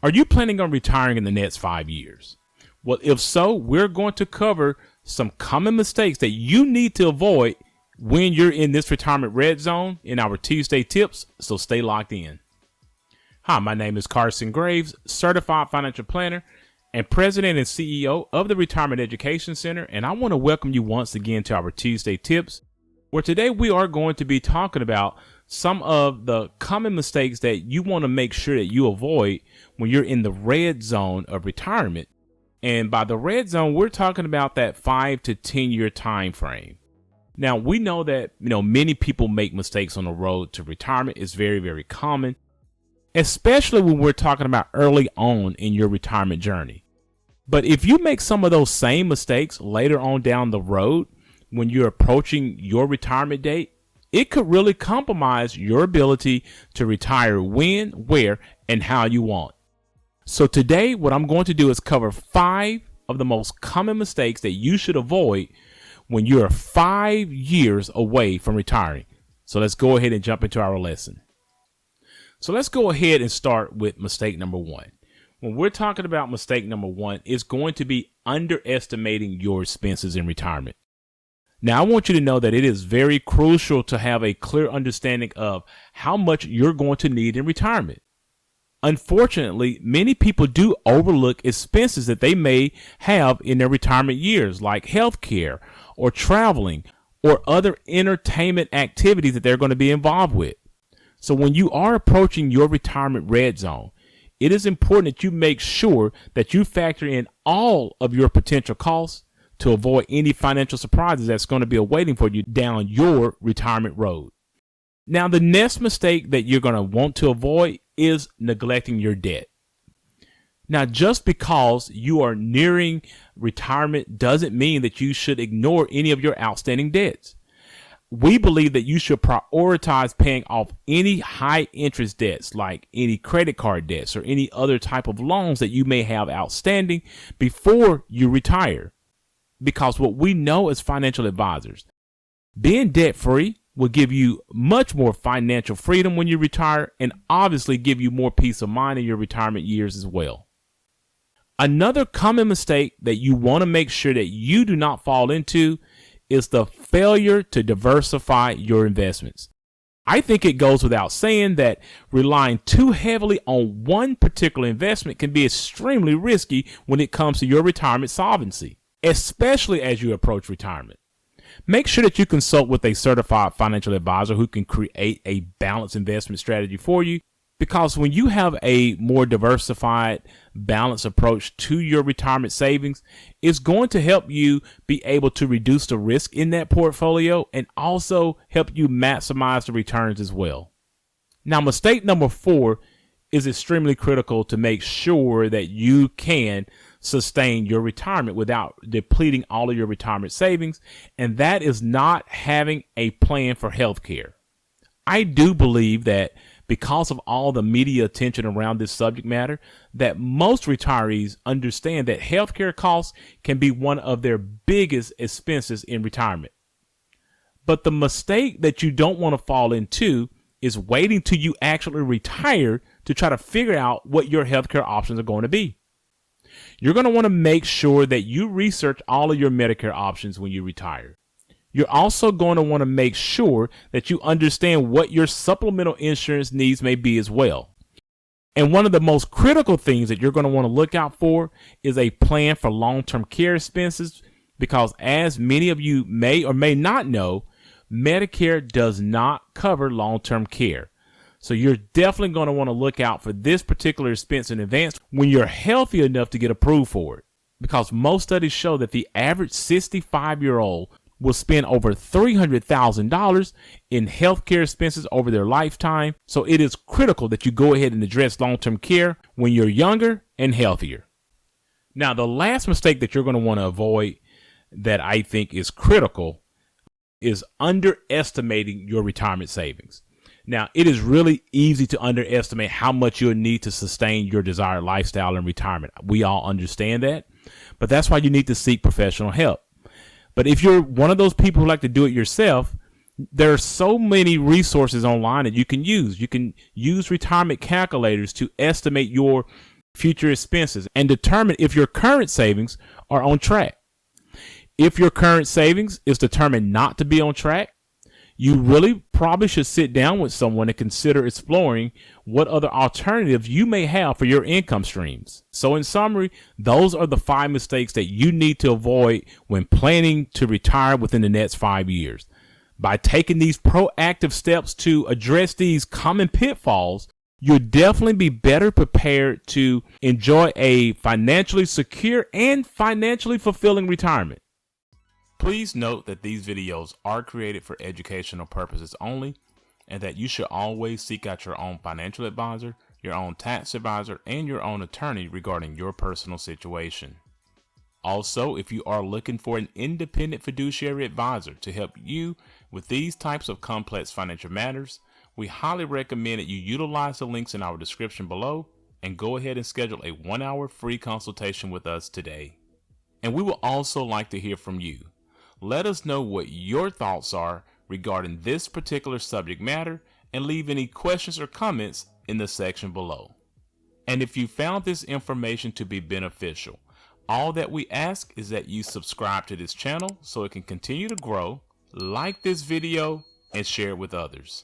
Are you planning on retiring in the next 5 years? Well, if so, we're going to cover some common mistakes that you need to avoid when you're in this retirement red zone in our Tuesday tips, so stay locked in. Hi, my name is Carson Graves, certified financial planner and president and CEO of the Retirement Education Center, and I want to welcome you once again to our Tuesday tips, where today we are going to be talking about some of the common mistakes that you want to make sure that you avoid when you're in the red zone of retirement. And by the red zone, we're talking about that 5 to 10 year time frame. Now, we know that, many people make mistakes on the road to retirement. It's very, very common, especially when we're talking about early on in your retirement journey. But if you make some of those same mistakes later on down the road, when you're approaching your retirement date, it could really compromise your ability to retire when, where, and how you want. So today, what I'm going to do is cover 5 of the most common mistakes that you should avoid when you're 5 years away from retiring. So let's go ahead and jump into our lesson. So let's go ahead and start with mistake number 1. When we're talking about mistake number 1, it's going to be underestimating your expenses in retirement. Now, I want you to know that it is very crucial to have a clear understanding of how much you're going to need in retirement. Unfortunately, many people do overlook expenses that they may have in their retirement years, like health care or traveling or other entertainment activities that they're going to be involved with. So when you are approaching your retirement red zone, it is important that you make sure that you factor in all of your potential costs to avoid any financial surprises that's going to be awaiting for you down your retirement road. Now, the next mistake that you're going to want to avoid is neglecting your debt. Now, just because you are nearing retirement doesn't mean that you should ignore any of your outstanding debts. We believe that you should prioritize paying off any high interest debts, like any credit card debts or any other type of loans that you may have outstanding before you retire. Because what we know as financial advisors, being debt free will give you much more financial freedom when you retire and obviously give you more peace of mind in your retirement years as well. Another common mistake that you want to make sure that you do not fall into is the failure to diversify your investments. I think it goes without saying that relying too heavily on one particular investment can be extremely risky when it comes to your retirement solvency, especially as you approach retirement. Make sure that you consult with a certified financial advisor who can create a balanced investment strategy for you, because when you have a more diversified, balanced approach to your retirement savings, it's going to help you be able to reduce the risk in that portfolio and also help you maximize the returns as well. Now, mistake number 4 is extremely critical to make sure that you can sustain your retirement without depleting all of your retirement savings, and that is not having a plan for health care. I do believe that because of all the media attention around this subject matter, that most retirees understand that healthcare costs can be one of their biggest expenses in retirement. But the mistake that you don't want to fall into is waiting till you actually retire to try to figure out what your healthcare options are going to be. You're going to want to make sure that you research all of your Medicare options when you retire. You're also going to want to make sure that you understand what your supplemental insurance needs may be as well. And one of the most critical things that you're going to want to look out for is a plan for long-term care expenses, because as many of you may or may not know, Medicare does not cover long-term care. So you're definitely going to want to look out for this particular expense in advance when you're healthy enough to get approved for it, because most studies show that the average 65-year-old will spend over $300,000 in healthcare expenses over their lifetime. So it is critical that you go ahead and address long-term care when you're younger and healthier. Now, the last mistake that you're going to want to avoid that I think is critical is underestimating your retirement savings. Now, it is really easy to underestimate how much you'll need to sustain your desired lifestyle in retirement. We all understand that, but that's why you need to seek professional help. But if you're one of those people who like to do it yourself, there are so many resources online that you can use. You can use retirement calculators to estimate your future expenses and determine if your current savings are on track. If your current savings is determined not to be on track, you really probably should sit down with someone and consider exploring what other alternatives you may have for your income streams. So in summary, those are the 5 mistakes that you need to avoid when planning to retire within the next 5 years. By taking these proactive steps to address these common pitfalls, you'll definitely be better prepared to enjoy a financially secure and financially fulfilling retirement. Please note that these videos are created for educational purposes only, and that you should always seek out your own financial advisor, your own tax advisor, and your own attorney regarding your personal situation. Also, if you are looking for an independent fiduciary advisor to help you with these types of complex financial matters, we highly recommend that you utilize the links in our description below and go ahead and schedule a 1-hour free consultation with us today. And we would also like to hear from you. Let us know what your thoughts are regarding this particular subject matter and leave any questions or comments in the section below. And if you found this information to be beneficial, all that we ask is that you subscribe to this channel so it can continue to grow, like this video, and share it with others.